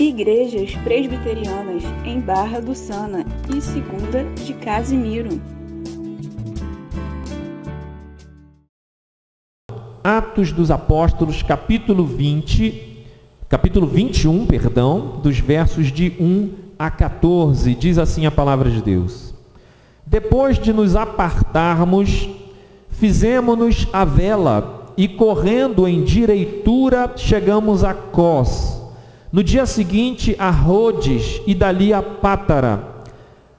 Igrejas Presbiterianas em Barra do Sana e Segunda de Casimiro. Atos dos Apóstolos, capítulo 21, dos versos de 1 a 14, diz assim a palavra de Deus. Depois de nos apartarmos, fizemo-nos à vela e, correndo em direitura, chegamos a Cós. No dia seguinte a Rhodes e dali a Pátara.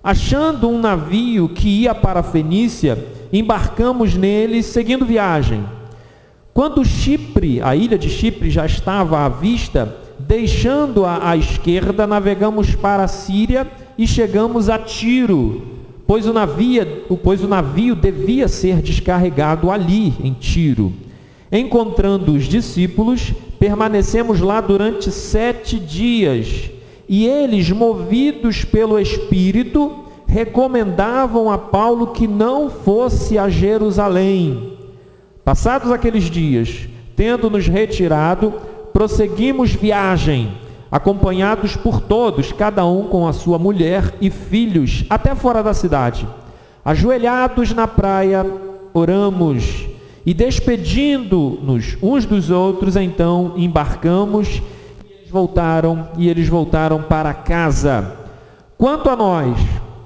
Achando um navio que ia para a Fenícia, embarcamos nele, seguindo viagem. Quando Chipre, a ilha de Chipre, já estava à vista, deixando-a à esquerda, navegamos para a Síria e chegamos a Tiro, pois o navio devia ser descarregado ali, em Tiro. Encontrando os discípulos, permanecemos lá durante 7 dias, e eles, movidos pelo Espírito, recomendavam a Paulo que não fosse a Jerusalém. Passados aqueles dias, tendo-nos retirado, prosseguimos viagem, acompanhados por todos, cada um com a sua mulher e filhos, até fora da cidade. Ajoelhados na praia, oramos, e despedindo-nos uns dos outros, então embarcamos, e eles voltaram para casa. Quanto a nós,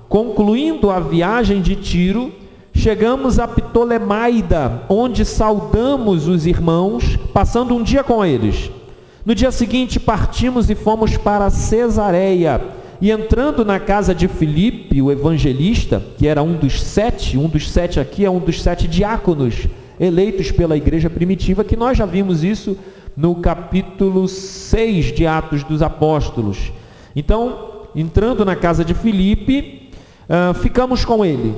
concluindo a viagem de Tiro, chegamos a Ptolemaida, onde saudamos os irmãos, passando um dia com eles. No dia seguinte partimos e fomos para Cesareia, e entrando na casa de Filipe, o evangelista, que era um dos sete aqui é um dos 7 diáconos eleitos pela igreja primitiva, que nós já vimos isso no capítulo 6 de Atos dos Apóstolos. Então, entrando na casa de Filipe, ficamos com ele.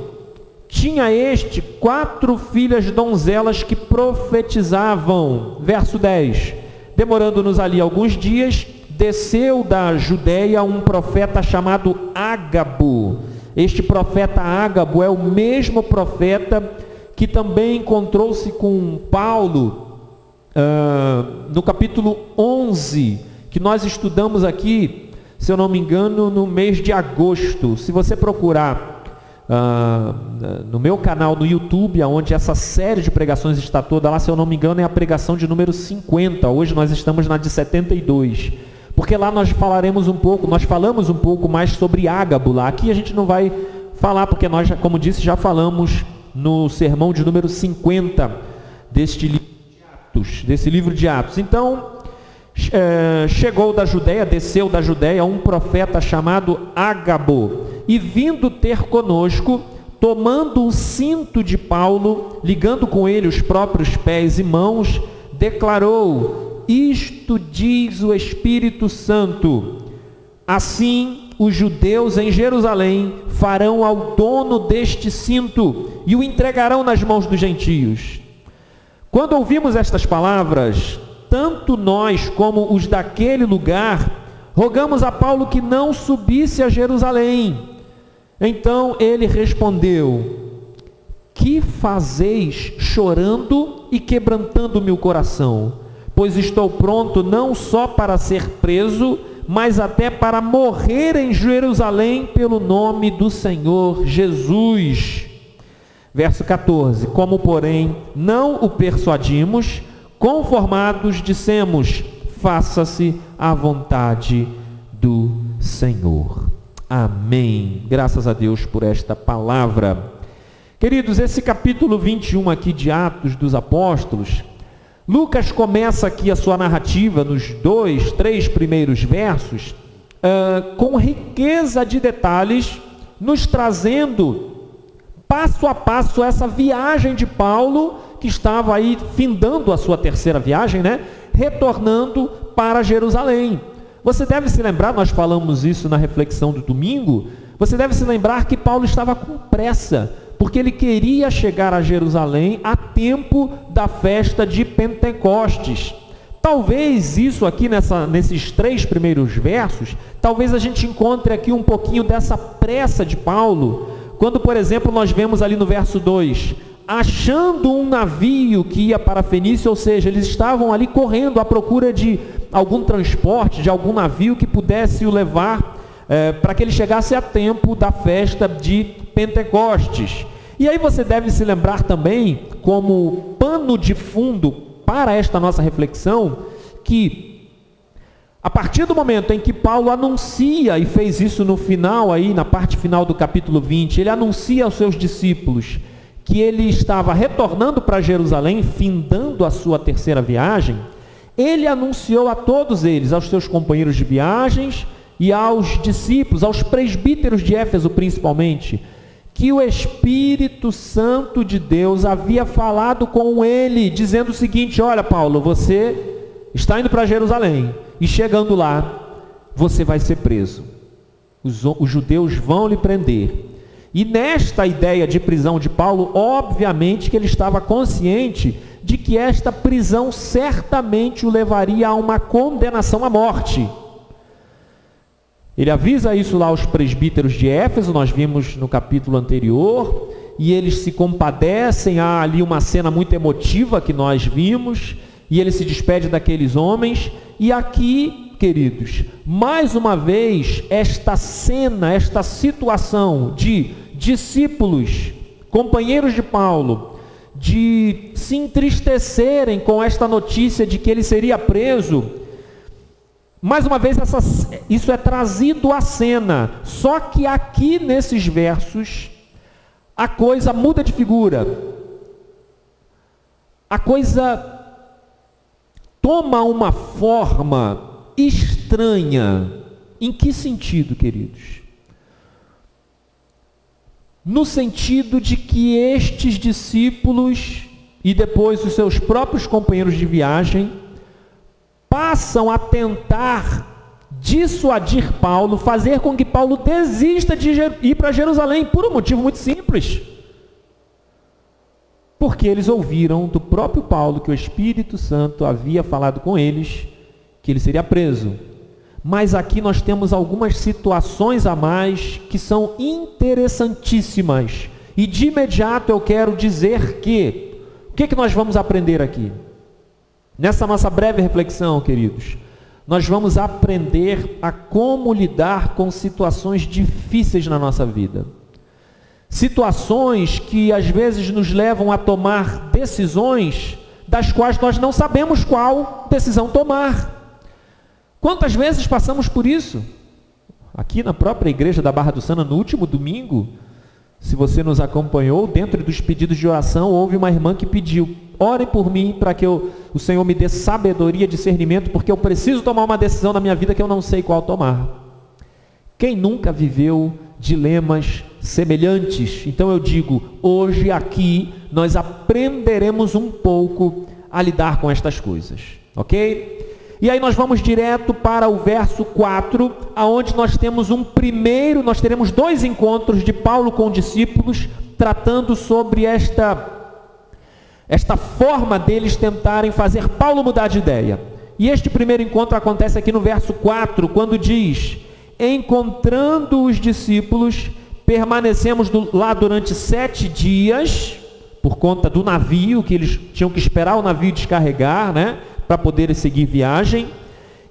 Tinha este 4 filhas donzelas que profetizavam. Verso 10. Demorando-nos ali alguns dias, desceu da Judeia um profeta chamado Ágabo. Este profeta Ágabo é o mesmo profeta que também encontrou-se com Paulo no capítulo 11, que nós estudamos aqui, se eu não me engano, no mês de agosto. Se você procurar no meu canal no YouTube, onde essa série de pregações está toda lá, se eu não me engano, é a pregação de número 50. Hoje nós estamos na de 72. Porque lá nós falamos um pouco mais sobre Ágabo lá. Aqui a gente não vai falar, porque nós, como disse, já falamos no sermão de número 50 desse livro de Atos. Então, desceu da Judeia um profeta chamado Ágabo, e vindo ter conosco, tomando o cinto de Paulo, ligando com ele os próprios pés e mãos, declarou: isto diz o Espírito Santo, assim os judeus em Jerusalém farão ao dono deste cinto e o entregarão nas mãos dos gentios. Quando ouvimos estas palavras, tanto nós como os daquele lugar, rogamos a Paulo que não subisse a Jerusalém. Então ele respondeu: que fazeis chorando e quebrantando meu coração? Pois estou pronto não só para ser preso, mas até para morrer em Jerusalém pelo nome do Senhor Jesus. Verso 14. Como, porém, não o persuadimos, conformados, dissemos: faça-se a vontade do Senhor. Amém. Graças a Deus por esta palavra. Queridos, esse capítulo 21 aqui de Atos dos Apóstolos, Lucas começa aqui a sua narrativa nos 3 primeiros versos, com riqueza de detalhes, nos trazendo passo a passo essa viagem de Paulo, que estava aí findando a sua 3ª viagem, retornando para Jerusalém. Você deve se lembrar, nós falamos isso na reflexão do domingo, você deve se lembrar que Paulo estava com pressa, porque ele queria chegar a Jerusalém a tempo da festa de Pentecostes. Talvez isso aqui, nesses 3 primeiros versos, talvez a gente encontre aqui um pouquinho dessa pressa de Paulo, quando, por exemplo, nós vemos ali no verso 2, achando um navio que ia para a Fenícia, ou seja, eles estavam ali correndo à procura de algum transporte de algum navio que pudesse o levar para que ele chegasse a tempo da festa de Pentecostes. E aí você deve se lembrar também, como pano de fundo para esta nossa reflexão, que a partir do momento em que Paulo anuncia, e fez isso no final, aí na parte final do capítulo 20, ele anuncia aos seus discípulos que ele estava retornando para Jerusalém, findando a sua terceira viagem, ele anunciou a todos eles, aos seus companheiros de viagens e aos discípulos, aos presbíteros de Éfeso principalmente, que o Espírito Santo de Deus havia falado com ele, dizendo o seguinte: olha, Paulo, você está indo para Jerusalém, e chegando lá, você vai ser preso. Os judeus vão lhe prender. E nesta ideia de prisão de Paulo, obviamente que ele estava consciente de que esta prisão certamente o levaria a uma condenação à morte. Ele avisa isso lá aos presbíteros de Éfeso, nós vimos no capítulo anterior, e eles se compadecem. Há ali uma cena muito emotiva que nós vimos, e ele se despede daqueles homens. E aqui, queridos, mais uma vez, esta cena, esta situação de discípulos, companheiros de Paulo, de se entristecerem com esta notícia de que ele seria preso, mais uma vez isso é trazido à cena. Só que aqui nesses versos, a coisa muda de figura. A coisa toma uma forma estranha. Em que sentido, queridos? No sentido de que estes discípulos e depois os seus próprios companheiros de viagem passam a tentar dissuadir Paulo, fazer com que Paulo desista de ir para Jerusalém, por um motivo muito simples. Porque eles ouviram do próprio Paulo que o Espírito Santo havia falado com eles que ele seria preso. Mas aqui nós temos algumas situações a mais que são interessantíssimas. E de imediato eu quero dizer que, o que nós vamos aprender aqui? Nessa nossa breve reflexão, queridos, nós vamos aprender a como lidar com situações difíceis na nossa vida. Situações que às vezes nos levam a tomar decisões das quais nós não sabemos qual decisão tomar. Quantas vezes passamos por isso? Aqui na própria igreja da Barra do Sana, no último domingo, se você nos acompanhou, dentro dos pedidos de oração, houve uma irmã que pediu: orem por mim para que o Senhor me dê sabedoria, discernimento, porque eu preciso tomar uma decisão na minha vida que eu não sei qual tomar. Quem nunca viveu dilemas semelhantes? Então eu digo, hoje aqui nós aprenderemos um pouco a lidar com estas coisas, ok? E aí nós vamos direto para o verso 4, aonde nós teremos dois encontros de Paulo com discípulos, tratando sobre esta forma deles tentarem fazer Paulo mudar de ideia. E este primeiro encontro acontece aqui no verso 4, quando diz: encontrando os discípulos, permanecemos lá durante 7 dias, por conta do navio, que eles tinham que esperar o navio descarregar, né, para poderem seguir viagem.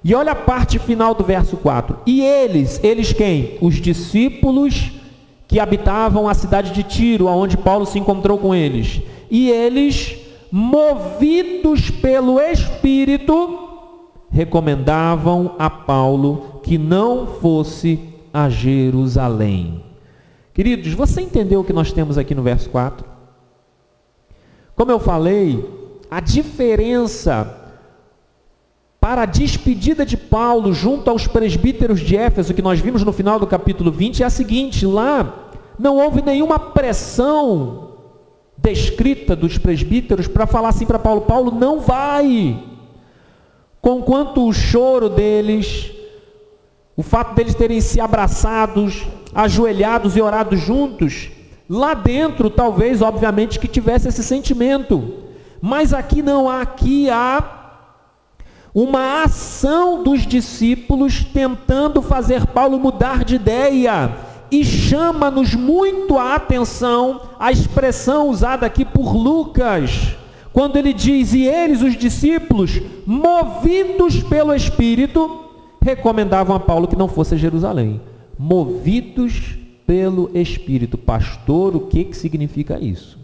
E olha a parte final do verso 4. E eles quem? Os discípulos que habitavam a cidade de Tiro, onde Paulo se encontrou com eles. E eles, movidos pelo Espírito, recomendavam a Paulo que não fosse a Jerusalém. Queridos, você entendeu o que nós temos aqui no verso 4? Como eu falei, a diferença para a despedida de Paulo junto aos presbíteros de Éfeso, que nós vimos no final do capítulo 20, é a seguinte: lá não houve nenhuma pressão descrita dos presbíteros para falar assim para Paulo: Paulo, não vai. Conquanto o choro deles, o fato deles terem se abraçados, ajoelhados e orado juntos, lá dentro talvez, obviamente, que tivesse esse sentimento. Mas aqui não há, aqui há uma ação dos discípulos tentando fazer Paulo mudar de ideia. E chama-nos muito a atenção a expressão usada aqui por Lucas, quando ele diz: e eles, os discípulos, movidos pelo Espírito, recomendavam a Paulo que não fosse a Jerusalém. Movidos pelo Espírito. Pastor, o que significa isso?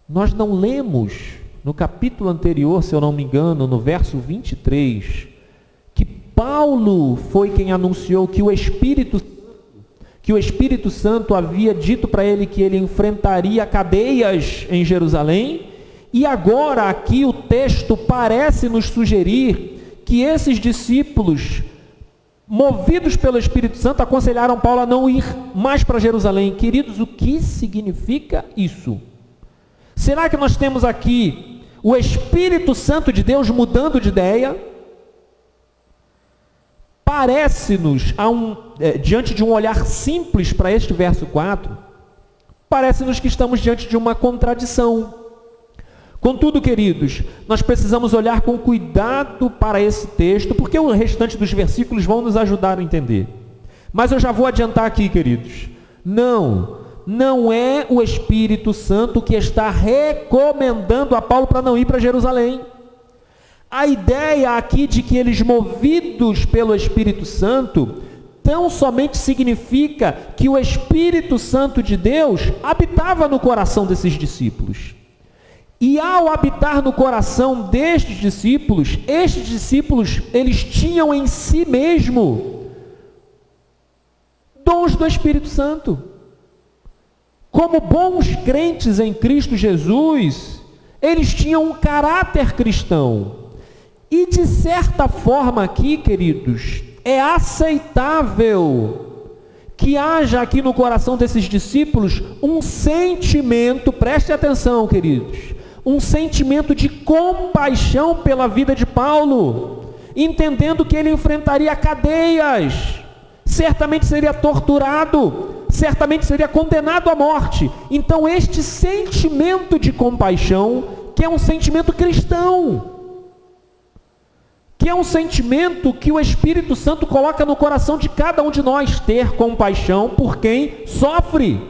Nós não lemos no capítulo anterior, se eu não me engano, no verso 23, que Paulo foi quem anunciou que o Espírito Santo havia dito para ele que ele enfrentaria cadeias em Jerusalém, e agora aqui o texto parece nos sugerir que esses discípulos, movidos pelo Espírito Santo, aconselharam Paulo a não ir mais para Jerusalém. Queridos, o que significa isso? Será que nós temos aqui o Espírito Santo de Deus mudando de ideia? Parece-nos, diante de um olhar simples para este verso 4, parece-nos que estamos diante de uma contradição. Contudo, queridos, nós precisamos olhar com cuidado para esse texto, porque o restante dos versículos vão nos ajudar a entender. Mas eu já vou adiantar aqui, queridos. Não é o Espírito Santo que está recomendando a Paulo para não ir para Jerusalém. A ideia aqui de que eles, movidos pelo Espírito Santo, tão somente significa que o Espírito Santo de Deus habitava no coração desses discípulos. E ao habitar no coração destes discípulos, estes discípulos, eles tinham em si mesmo dons do Espírito Santo. Como bons crentes em Cristo Jesus, eles tinham um caráter cristão. E de certa forma aqui, queridos, é aceitável que haja aqui no coração desses discípulos um sentimento, preste atenção, queridos, um sentimento de compaixão pela vida de Paulo, entendendo que ele enfrentaria cadeias, certamente seria torturado, certamente seria condenado à morte. Então este sentimento de compaixão, que é um sentimento cristão, que é um sentimento que o Espírito Santo coloca no coração de cada um de nós, ter compaixão por quem sofre.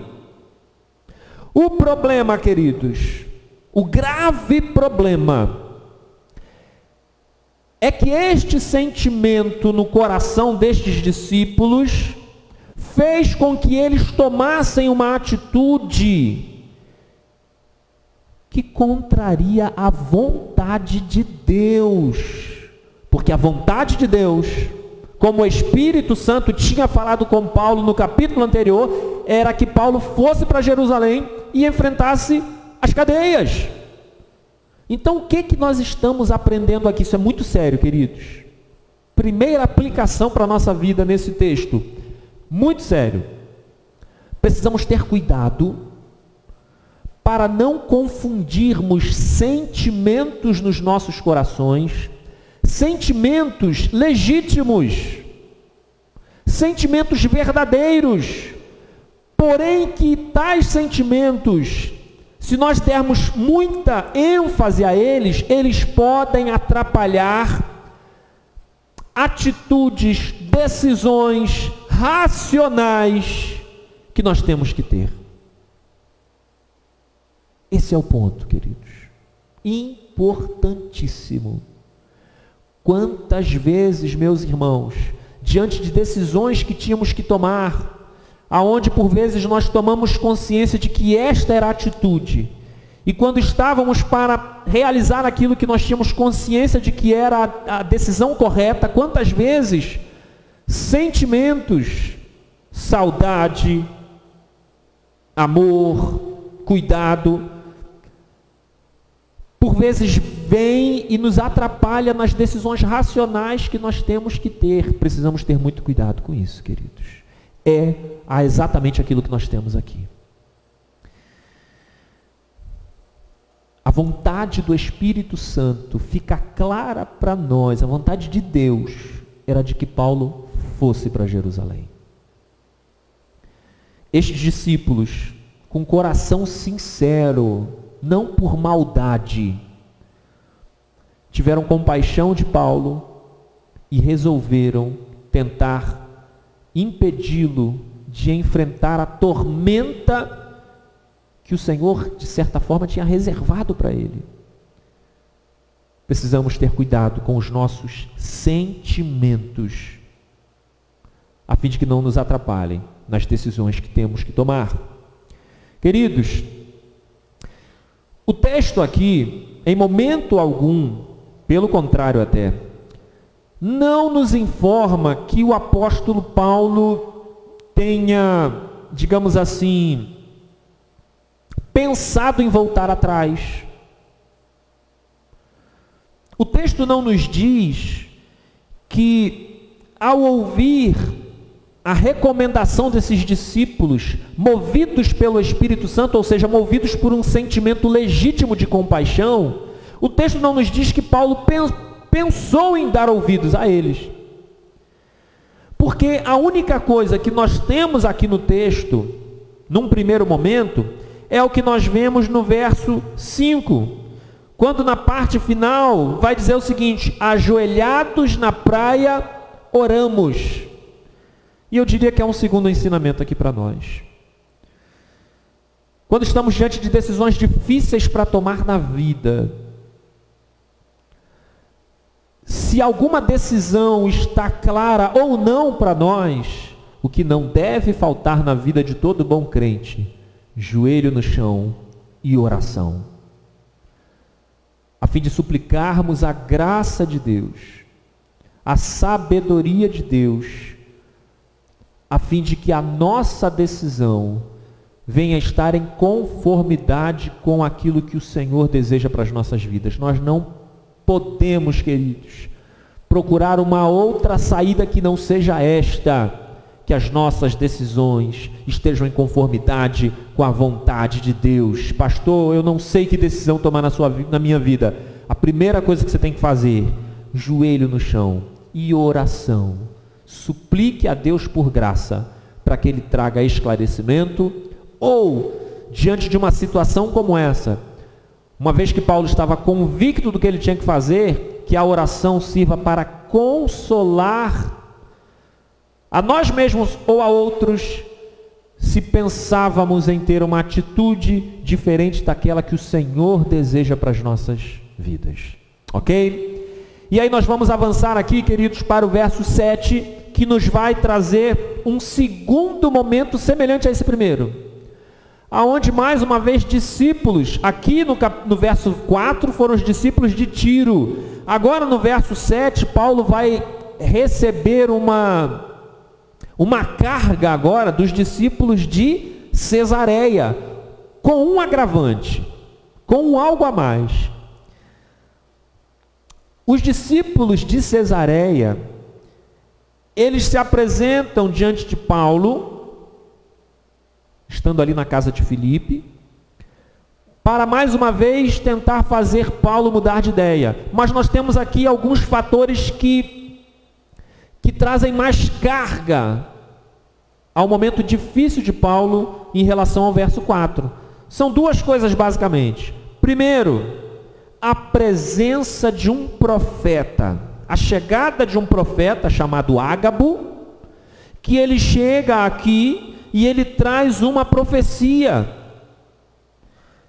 O problema, queridos, o grave problema, é que este sentimento no coração destes discípulos fez com que eles tomassem uma atitude que contraria a vontade de Deus. Porque a vontade de Deus, como o Espírito Santo tinha falado com Paulo no capítulo anterior, era que Paulo fosse para Jerusalém e enfrentasse as cadeias. Então o que nós estamos aprendendo aqui? Isso é muito sério, queridos. Primeira aplicação para a nossa vida nesse texto, muito sério. Precisamos ter cuidado para não confundirmos sentimentos nos nossos corações, sentimentos legítimos, sentimentos verdadeiros, porém que tais sentimentos, se nós dermos muita ênfase a eles, eles podem atrapalhar atitudes, decisões racionais que nós temos que ter. Esse é o ponto, queridos. Importantíssimo. Quantas vezes, meus irmãos, diante de decisões que tínhamos que tomar, aonde por vezes nós tomamos consciência de que esta era a atitude, e quando estávamos para realizar aquilo que nós tínhamos consciência de que era a decisão correta, quantas vezes sentimentos, saudade, amor, cuidado, por vezes vem e nos atrapalha nas decisões racionais que nós temos que ter. Precisamos ter muito cuidado com isso, queridos. É exatamente aquilo que nós temos aqui. A vontade do Espírito Santo fica clara para nós, a vontade de Deus era de que Paulo fosse para Jerusalém. Estes discípulos, com coração sincero, não por maldade, tiveram compaixão de Paulo e resolveram tentar impedi-lo de enfrentar a tormenta que o Senhor, de certa forma, tinha reservado para ele. Precisamos ter cuidado com os nossos sentimentos, a fim de que não nos atrapalhem nas decisões que temos que tomar. Queridos, o texto aqui, em momento algum, pelo contrário até, não nos informa que o apóstolo Paulo tenha, digamos assim, pensado em voltar atrás. O texto não nos diz que, ao ouvir a recomendação desses discípulos, movidos pelo Espírito Santo, ou seja, movidos por um sentimento legítimo de compaixão, o texto não nos diz que Paulo pensou em dar ouvidos a eles. Porque a única coisa que nós temos aqui no texto, num primeiro momento, é o que nós vemos no verso 5, quando na parte final vai dizer o seguinte: ajoelhados na praia, oramos. E eu diria que é um segundo ensinamento aqui para nós. Quando estamos diante de decisões difíceis para tomar na vida, se alguma decisão está clara ou não para nós, o que não deve faltar na vida de todo bom crente: joelho no chão e oração, a fim de suplicarmos a graça de Deus, a sabedoria de Deus, a fim de que a nossa decisão venha estar em conformidade com aquilo que o Senhor deseja para as nossas vidas. Nós não podemos, queridos, procurar uma outra saída que não seja esta, que as nossas decisões estejam em conformidade com a vontade de Deus. Pastor, eu não sei que decisão tomar na minha vida. A primeira coisa que você tem que fazer: joelho no chão e oração. Suplique a Deus por graça, para que Ele traga esclarecimento, ou, diante de uma situação como essa, uma vez que Paulo estava convicto do que ele tinha que fazer, que a oração sirva para consolar a nós mesmos ou a outros, se pensávamos em ter uma atitude diferente daquela que o Senhor deseja para as nossas vidas. Ok? E aí nós vamos avançar aqui, queridos, para o verso 7, que nos vai trazer um segundo momento semelhante a esse primeiro, aonde mais uma vez discípulos, aqui no verso 4 foram os discípulos de Tiro, agora no verso 7 Paulo vai receber uma carga agora dos discípulos de Cesareia, com um agravante, com algo a mais. Os discípulos de Cesareia, eles se apresentam diante de Paulo, estando ali na casa de Filipe, para mais uma vez tentar fazer Paulo mudar de ideia. Mas nós temos aqui alguns fatores que trazem mais carga ao momento difícil de Paulo em relação ao verso 4. São duas coisas basicamente. Primeiro, a presença de um profeta, a chegada de um profeta chamado Ágabo, que ele chega aqui e ele traz uma profecia.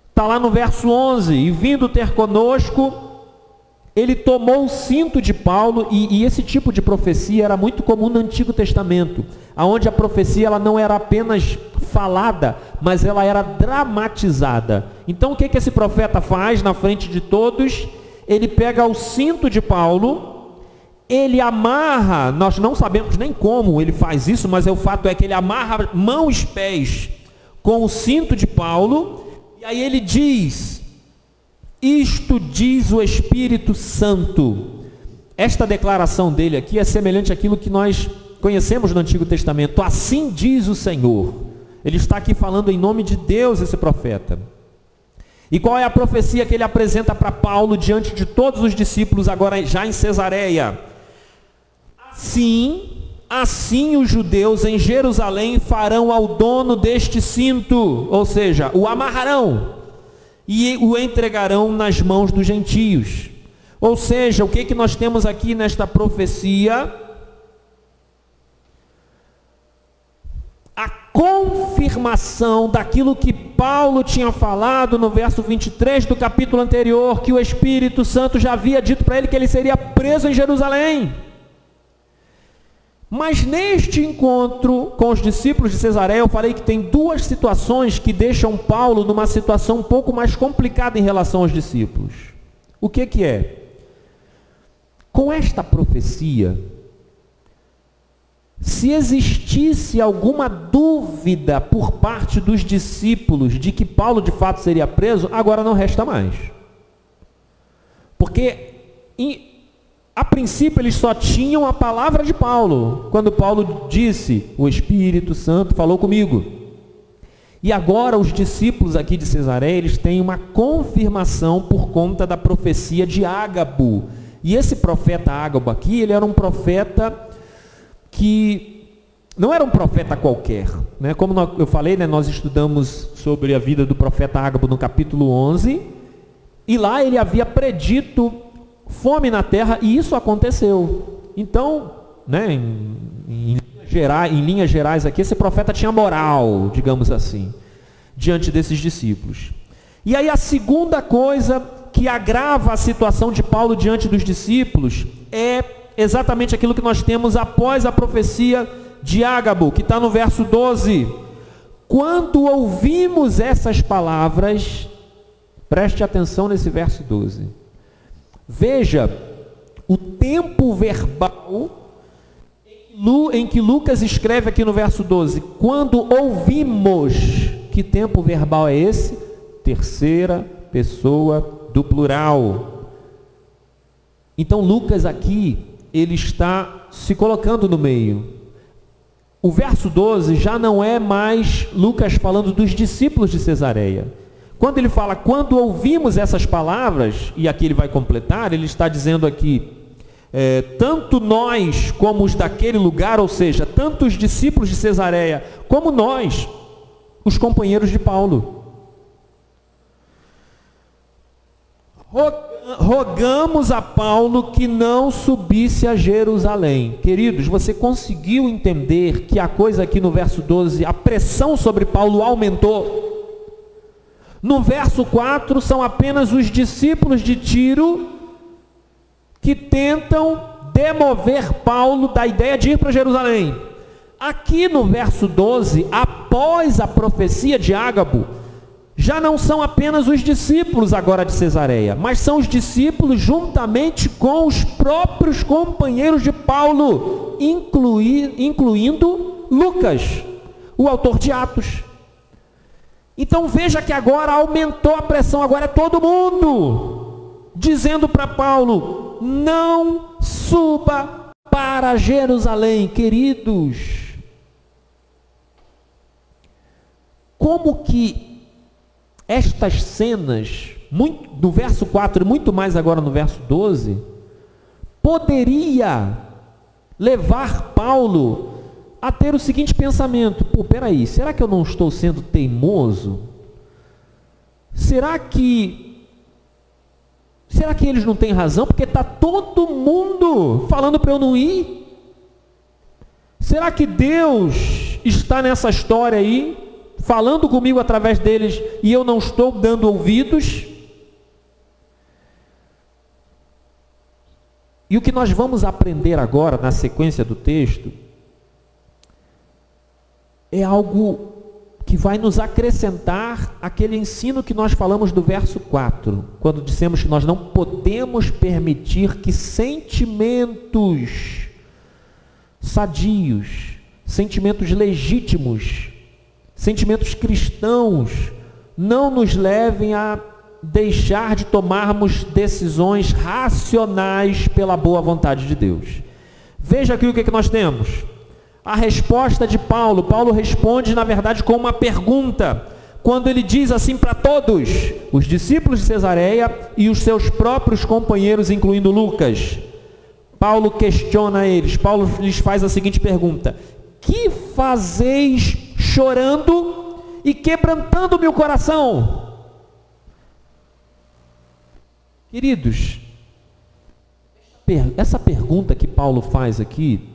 Está lá no verso 11, e vindo ter conosco, ele tomou o cinto de Paulo, e esse tipo de profecia era muito comum no Antigo Testamento, onde a profecia ela não era apenas falada, mas ela era dramatizada. Então o que esse profeta faz na frente de todos? Ele pega o cinto de Paulo, ele amarra, nós não sabemos nem como ele faz isso, mas o fato é que ele amarra mãos e pés com o cinto de Paulo, e aí ele diz: isto diz o Espírito Santo. Esta declaração dele aqui é semelhante àquilo que nós conhecemos no Antigo Testamento. Assim diz o Senhor. Ele está aqui falando em nome de Deus, esse profeta. E qual é a profecia que ele apresenta para Paulo diante de todos os discípulos, agora já em Cesareia? Assim os judeus em Jerusalém farão ao dono deste cinto, ou seja, o amarrarão e o entregarão nas mãos dos gentios. Ou seja, o que nós temos aqui nesta profecia? A confirmação confirmação daquilo que Paulo tinha falado no verso 23 do capítulo anterior, que o Espírito Santo já havia dito para ele que ele seria preso em Jerusalém. Mas neste encontro com os discípulos de Cesareia, eu falei que tem duas situações que deixam Paulo numa situação um pouco mais complicada em relação aos discípulos. O que é? Com esta profecia, se existisse alguma dúvida por parte dos discípulos de que Paulo de fato seria preso, agora não resta mais. Porque a princípio eles só tinham a palavra de Paulo, quando Paulo disse, o Espírito Santo falou comigo. E agora os discípulos aqui de Cesareia, eles têm uma confirmação por conta da profecia de Ágabo. E esse profeta Ágabo aqui, ele era um profeta que não era um profeta qualquer, né? Como eu falei, né, nós estudamos sobre a vida do profeta Ágabo no capítulo 11, e lá ele havia predito fome na terra, e isso aconteceu. Então, né, em linhas gerais aqui, esse profeta tinha moral, digamos assim, diante desses discípulos. E aí a segunda coisa que agrava a situação de Paulo diante dos discípulos é exatamente aquilo que nós temos após a profecia de Ágabo, que está no verso 12. Quando ouvimos essas palavras, preste atenção nesse verso 12. Veja o tempo verbal em que Lucas escreve aqui no verso 12. Quando ouvimos, que tempo verbal é esse? Terceira pessoa do plural. Então Lucas aqui, ele está se colocando no meio. O verso 12 já não é mais Lucas falando dos discípulos de Cesareia. Quando ele fala, quando ouvimos essas palavras, e aqui ele vai completar, ele está dizendo aqui, tanto nós como os daquele lugar, ou seja, tanto os discípulos de Cesareia, como nós, os companheiros de Paulo. Rogamos a Paulo que não subisse a Jerusalém. Queridos, você conseguiu entender que a coisa aqui no verso 12, a pressão sobre Paulo aumentou? No verso 4, são apenas os discípulos de Tiro que tentam demover Paulo da ideia de ir para Jerusalém. Aqui no verso 12, após a profecia de Ágabo, já não são apenas os discípulos agora de Cesareia, mas são os discípulos juntamente com os próprios companheiros de Paulo, incluindo Lucas, o autor de Atos. Então veja que agora aumentou a pressão, agora é todo mundo dizendo para Paulo, não suba para Jerusalém. Queridos, como que estas cenas, no verso 4 e muito mais agora no verso 12, poderia levar Paulo a ter o seguinte pensamento: pô, peraí, será que eu não estou sendo teimoso? Será que eles não têm razão? Porque está todo mundo falando para eu não ir? Será que Deus está nessa história aí, falando comigo através deles, e eu não estou dando ouvidos? E o que nós vamos aprender agora, na sequência do texto, é algo que vai nos acrescentar aquele ensino que nós falamos do verso 4, quando dissemos que nós não podemos permitir que sentimentos sadios, sentimentos legítimos, sentimentos cristãos, não nos levem a deixar de tomarmos decisões racionais pela boa vontade de Deus. Veja aqui o que nós temos. A resposta de Paulo. Paulo responde, na verdade, com uma pergunta, quando ele diz assim para todos, os discípulos de Cesareia e os seus próprios companheiros, incluindo Lucas. Paulo questiona eles. Paulo lhes faz a seguinte pergunta: que fazeis chorando e quebrantando meu coração? Queridos, essa pergunta que Paulo faz aqui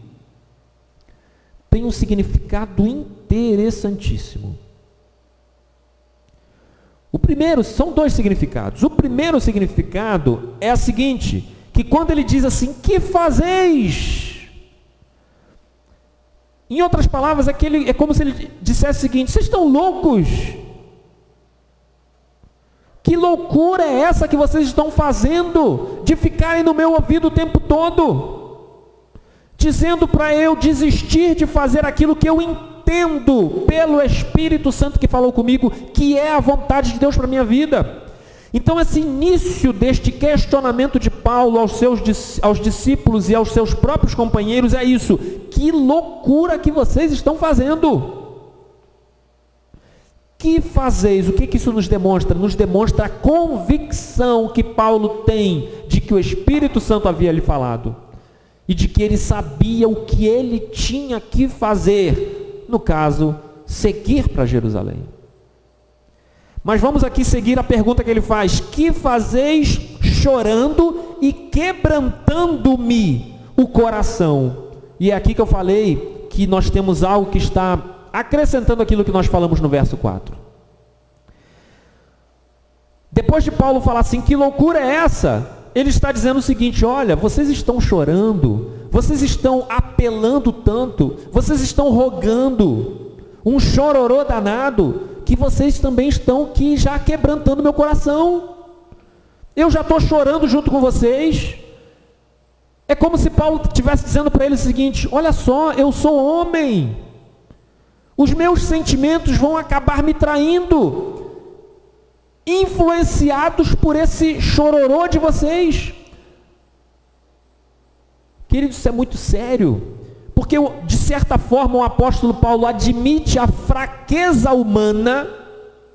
tem um significado interessantíssimo. O primeiro, são dois significados. O primeiro significado é o seguinte, que quando ele diz assim, que fazeis? Em outras palavras, é como se ele dissesse o seguinte, vocês estão loucos? Que loucura é essa que vocês estão fazendo, de ficarem no meu ouvido o tempo todo, dizendo para eu desistir de fazer aquilo que eu entendo pelo Espírito Santo que falou comigo, que é a vontade de Deus para a minha vida. Então esse início deste questionamento de Paulo aos discípulos e aos seus próprios companheiros é isso, que loucura que vocês estão fazendo. Que fazeis? O que isso nos demonstra? Nos demonstra a convicção que Paulo tem de que o Espírito Santo havia lhe falado e de que ele sabia o que ele tinha que fazer, no caso, seguir para Jerusalém. Mas vamos aqui seguir a pergunta que ele faz, que fazeis chorando e quebrantando-me o coração? E é aqui que eu falei que nós temos algo que está acrescentando aquilo que nós falamos no verso 4. Depois de Paulo falar assim, que loucura é essa? Ele está dizendo o seguinte, olha, vocês estão chorando, vocês estão apelando tanto, vocês estão rogando, um chororô danado, que vocês também estão aqui já quebrantando meu coração. Eu já estou chorando junto com vocês. É como se Paulo estivesse dizendo para ele o seguinte, olha só, eu sou homem, os meus sentimentos vão acabar me traindo, influenciados por esse chororô de vocês. Queridos, isso é muito sério, porque de certa forma o apóstolo Paulo admite a fraqueza humana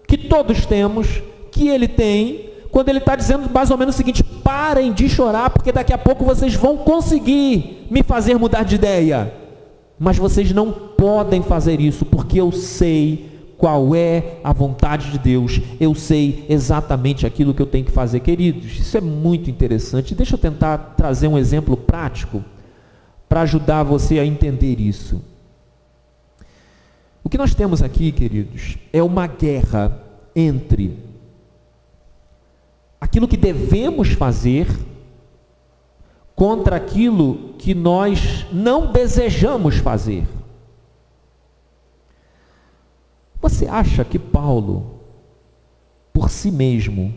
que todos temos, que ele tem, quando ele está dizendo mais ou menos o seguinte, parem de chorar, porque daqui a pouco vocês vão conseguir me fazer mudar de ideia, mas vocês não podem fazer isso, porque eu sei qual é a vontade de Deus, eu sei exatamente aquilo que eu tenho que fazer. Queridos, isso é muito interessante. Deixa eu tentar trazer um exemplo prático para ajudar você a entender isso. O que nós temos aqui, queridos, é uma guerra entre aquilo que devemos fazer contra aquilo que nós não desejamos fazer. Você acha que Paulo, por si mesmo,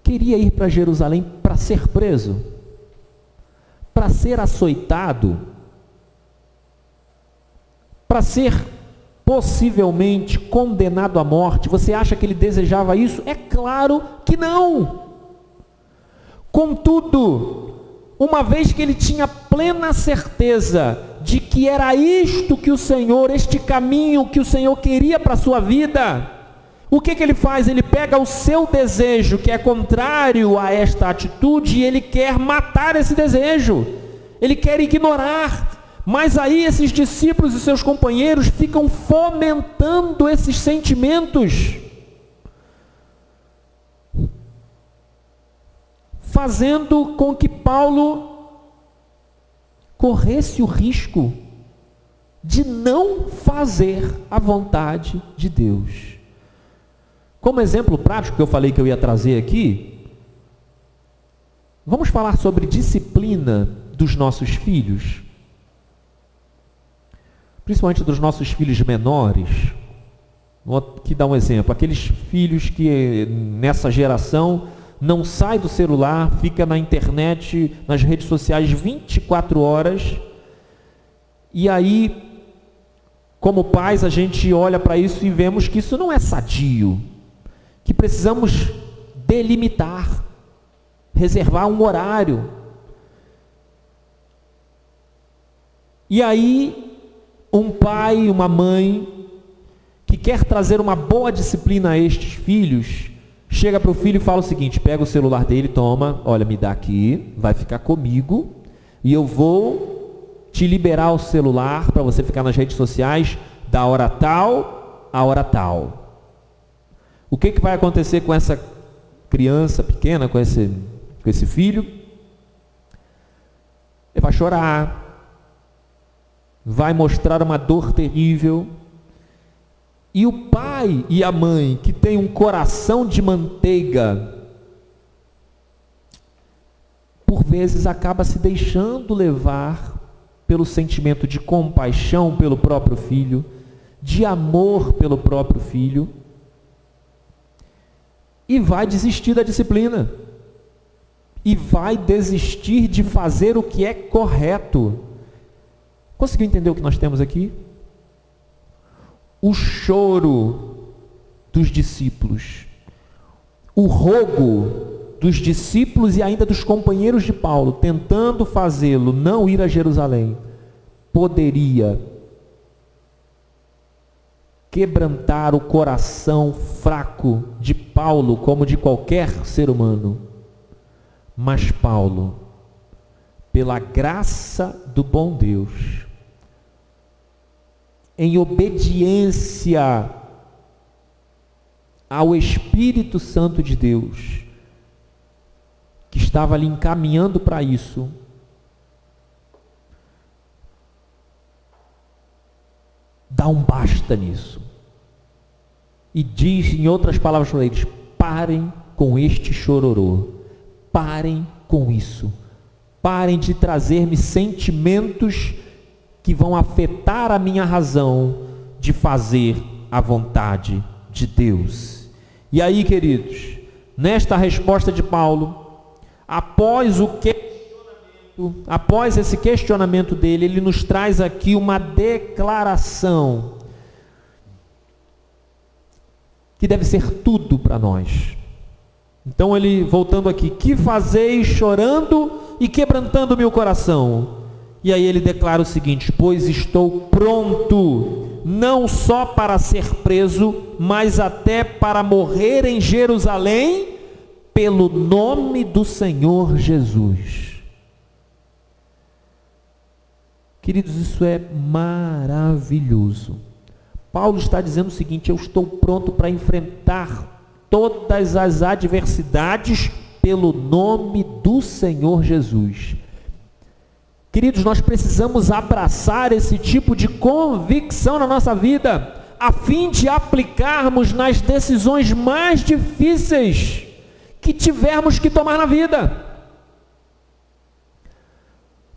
queria ir para Jerusalém para ser preso? Para ser açoitado? Para ser possivelmente condenado à morte? Você acha que ele desejava isso? É claro que não. Contudo, uma vez que ele tinha plena certeza de que era isto que o Senhor, este caminho que o Senhor queria para a sua vida, o que ele faz? Ele pega o seu desejo, que é contrário a esta atitude, e ele quer matar esse desejo, ele quer ignorar, mas aí esses discípulos e seus companheiros ficam fomentando esses sentimentos, fazendo com que Paulo corresse o risco de não fazer a vontade de Deus. Como exemplo prático que eu falei que eu ia trazer aqui, vamos falar sobre disciplina dos nossos filhos, principalmente dos nossos filhos menores. Vou aqui dar um exemplo, aqueles filhos que nessa geração não sai do celular, fica na internet, nas redes sociais 24 horas, e aí, como pais, a gente olha para isso e vemos que isso não é sadio, que precisamos delimitar, reservar um horário. E aí, um pai, uma mãe, que quer trazer uma boa disciplina a estes filhos, chega para o filho e fala o seguinte, pega o celular dele, toma, olha, me dá aqui, vai ficar comigo, e eu vou te liberar o celular para você ficar nas redes sociais da hora tal a hora tal. O que vai acontecer com essa criança pequena, com esse filho? Ele vai chorar, vai mostrar uma dor terrível, E o pai e a mãe que tem um coração de manteiga, por vezes acaba se deixando levar pelo sentimento de compaixão pelo próprio filho, de amor pelo próprio filho, e vai desistir da disciplina, e vai desistir de fazer o que é correto. Conseguiu entender o que nós temos aqui? O choro dos discípulos, o rogo dos discípulos e ainda dos companheiros de Paulo, tentando fazê-lo não ir a Jerusalém, poderia quebrantar o coração fraco de Paulo, como de qualquer ser humano. Mas Paulo, pela graça do bom Deus, em obediência ao Espírito Santo de Deus, que estava ali encaminhando para isso, dá um basta nisso. E diz, em outras palavras para eles, parem com este chororô, parem com isso, parem de trazer-me sentimentos que vão afetar a minha razão de fazer a vontade de Deus. E aí, queridos, nesta resposta de Paulo, após esse questionamento dele, ele nos traz aqui uma declaração que deve ser tudo para nós. Então ele, voltando aqui, que fazeis chorando e quebrantando meu coração? E aí ele declara o seguinte: pois estou pronto, não só para ser preso, mas até para morrer em Jerusalém, pelo nome do Senhor Jesus. Queridos, isso é maravilhoso. Paulo está dizendo o seguinte: eu estou pronto para enfrentar todas as adversidades pelo nome do Senhor Jesus. Queridos, nós precisamos abraçar esse tipo de convicção na nossa vida, a fim de aplicarmos nas decisões mais difíceis que tivermos que tomar na vida.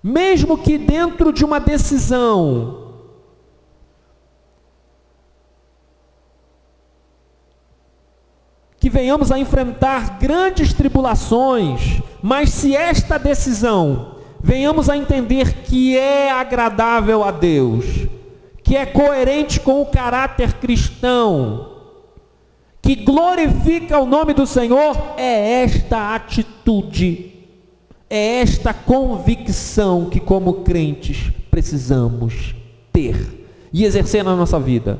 Mesmo que dentro de uma decisão que venhamos a enfrentar grandes tribulações, mas se esta decisão venhamos a entender que é agradável a Deus, que é coerente com o caráter cristão, que glorifica o nome do Senhor, é esta atitude, é esta convicção que como crentes precisamos ter e exercer na nossa vida.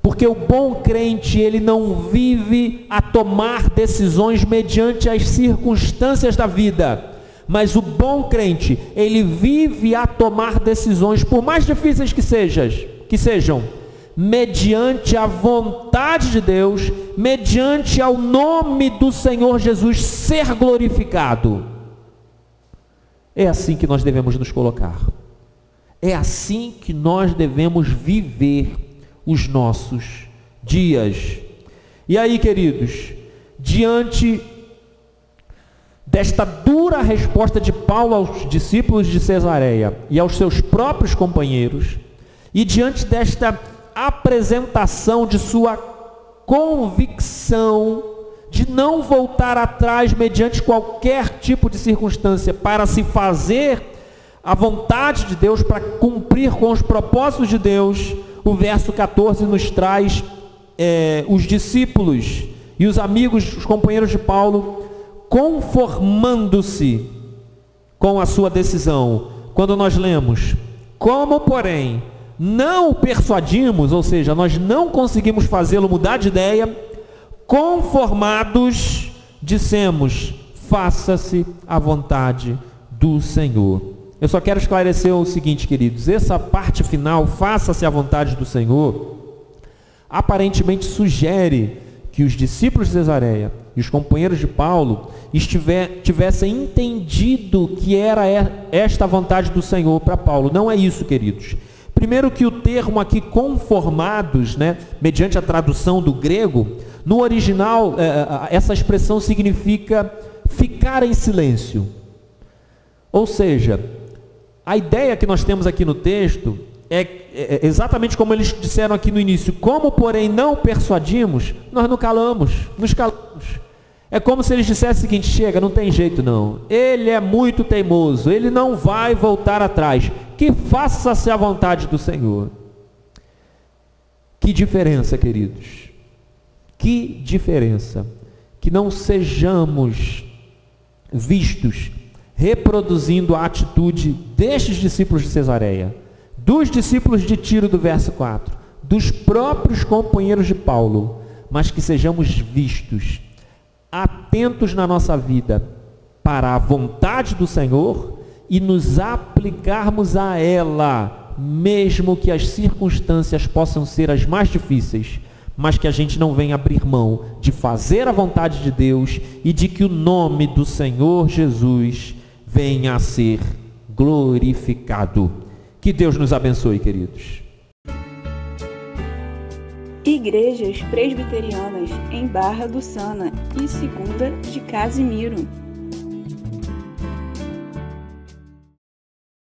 Porque o bom crente, ele não vive a tomar decisões mediante as circunstâncias da vida, mas o bom crente, ele vive a tomar decisões, por mais difíceis que sejam, mediante a vontade de Deus, mediante ao nome do Senhor Jesus ser glorificado. É assim que nós devemos nos colocar. É assim que nós devemos viver os nossos dias. E aí, queridos, diante desta dura resposta de Paulo aos discípulos de Cesareia e aos seus próprios companheiros, e diante desta apresentação de sua convicção de não voltar atrás mediante qualquer tipo de circunstância para se fazer a vontade de Deus, para cumprir com os propósitos de Deus, o verso 14 nos traz os discípulos e os amigos, os companheiros de Paulo, conformando-se com a sua decisão. Quando nós lemos, como porém não o persuadimos, ou seja, nós não conseguimos fazê-lo mudar de ideia, conformados, dissemos, faça-se a vontade do Senhor. Eu só quero esclarecer o seguinte, queridos, essa parte final, faça-se a vontade do Senhor, aparentemente sugere que os discípulos de Cesareia e os companheiros de Paulo tivessem entendido que era esta a vontade do Senhor para Paulo. Não é isso, queridos. Primeiro que o termo aqui conformados, né, mediante a tradução do grego, no original essa expressão significa ficar em silêncio. Ou seja, a ideia que nós temos aqui no texto é exatamente como eles disseram aqui no início: como porém não persuadimos, nós nos calamos. É como se eles dissessem o seguinte: chega, não tem jeito não, ele é muito teimoso, ele não vai voltar atrás, que faça-se a vontade do Senhor. Que diferença, queridos, que diferença, que não sejamos vistos reproduzindo a atitude destes discípulos de Cesareia, dos discípulos de Tiro do verso 4, dos próprios companheiros de Paulo, mas que sejamos vistos atentos na nossa vida para a vontade do Senhor e nos aplicarmos a ela, mesmo que as circunstâncias possam ser as mais difíceis, mas que a gente não venha abrir mão de fazer a vontade de Deus e de que o nome do Senhor Jesus venha a ser glorificado. Que Deus nos abençoe, queridos. Igrejas Presbiterianas em Barra do Sana e Segunda de Casimiro.